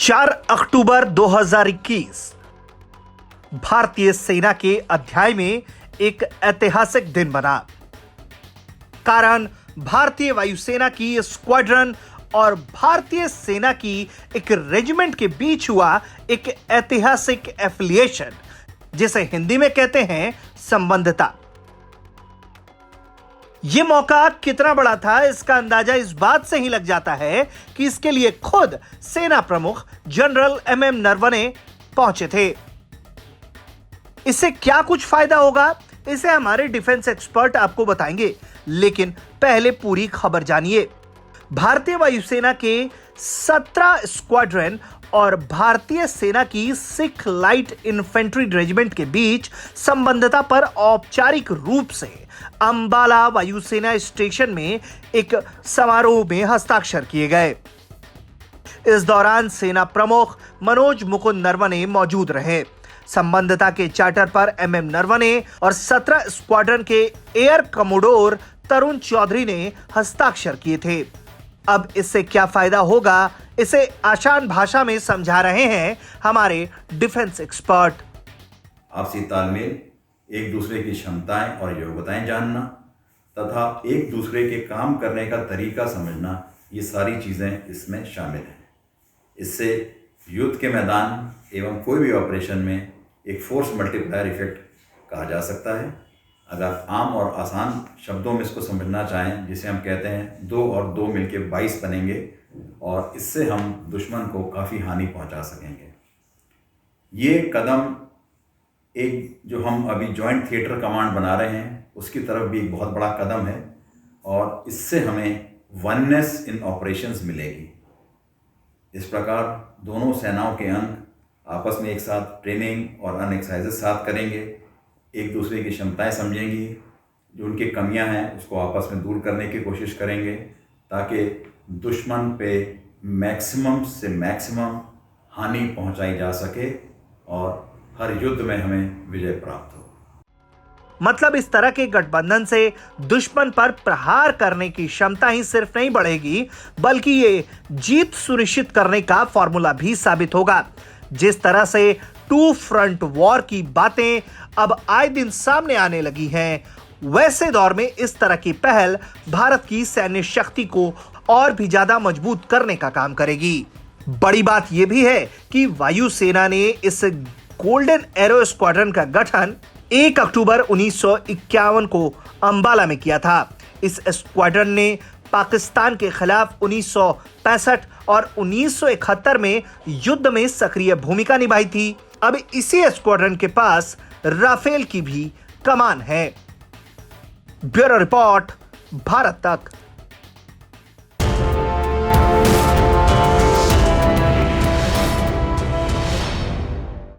4 अक्टूबर 2021 भारतीय सेना के अध्याय में एक ऐतिहासिक दिन बना। कारण भारतीय वायुसेना की स्क्वाड्रन और भारतीय सेना की एक रेजिमेंट के बीच हुआ एक ऐतिहासिक एफिलिएशन, जिसे हिंदी में कहते हैं संबंधता। यह मौका कितना बड़ा था, इसका अंदाजा इस बात से ही लग जाता है कि इसके लिए खुद सेना प्रमुख जनरल एमएम नरवणे पहुंचे थे। इससे क्या कुछ फायदा होगा, इसे हमारे डिफेंस एक्सपर्ट आपको बताएंगे, लेकिन पहले पूरी खबर जानिए। भारतीय वायुसेना के 17 स्क्वाड्रन और भारतीय सेना की सिख लाइट इन्फेंट्री रेजिमेंट के बीच संबंधता पर औपचारिक रूप से अंबाला वायुसेना स्टेशन में एक समारोह में हस्ताक्षर किए गए। इस दौरान सेना प्रमुख मनोज मुकुंद नरवणे मौजूद रहे। संबंधता के चार्टर पर एमएम नरवणे और 17 स्क्वाड्रन के एयर कमोडोर तरुण चौधरी ने हस्ताक्षर किए थे। अब इससे क्या फायदा होगा, इसे आसान भाषा में समझा रहे हैं हमारे डिफेंस एक्सपर्ट। आपसी तालमेल, एक दूसरे की क्षमताएं और योग्यताएं जानना तथा एक दूसरे के काम करने का तरीका समझना, ये सारी चीज़ें इसमें शामिल हैं। इससे युद्ध के मैदान एवं कोई भी ऑपरेशन में एक फोर्स मल्टीप्लायर इफेक्ट कहा जा सकता है। अगर आम और आसान शब्दों में इसको समझना चाहें, जिसे हम कहते हैं 2 और 2 मिलके 22 बनेंगे और इससे हम दुश्मन को काफ़ी हानि पहुंचा सकेंगे। ये कदम एक जो हम अभी जॉइंट थिएटर कमांड बना रहे हैं उसकी तरफ भी एक बहुत बड़ा कदम है और इससे हमें वननेस इन ऑपरेशंस मिलेगी। इस प्रकार दोनों सेनाओं के अंग आपस में एक साथ ट्रेनिंग और अन्य एक्सरसाइजेस साथ करेंगे, एक दूसरे की क्षमताएं समझेंगी, जो उनकी कमियां हैं उसको आपस में दूर करने की कोशिश करेंगे ताकि दुश्मन पे मैक्सिमम से मैक्सिमम हानि पहुंचाई जा सके और हर युद्ध में हमें विजय प्राप्त हो। मतलब इस तरह के गठबंधन से दुश्मन पर प्रहार करने की क्षमता ही सिर्फ नहीं बढ़ेगी, बल्कि ये जीत सुनिश्चित करने का फॉर्मूला भी साबित होगा। जिस तरह से 2 फ्रंट वॉर की बातें अब आए दिन सामने आने लगी हैं, वैसे दौर में इस तरह की पहल भारत की सैन्य शक्ति को और भी ज्यादा मजबूत करने का काम करेगी। बड़ी बात यह भी है कि वायुसेना ने इस गोल्डन एरो स्क्वाड्रन का गठन 1 अक्टूबर 1951 को अंबाला में किया था। इस स्क्वाड्रन ने पाकिस्तान के खिलाफ 1965 और 1971 में युद्ध में सक्रिय भूमिका निभाई थी। अब इसी स्क्वाड्रन के पास राफेल की भी कमान है। ब्यूरो रिपोर्ट, भारत तक।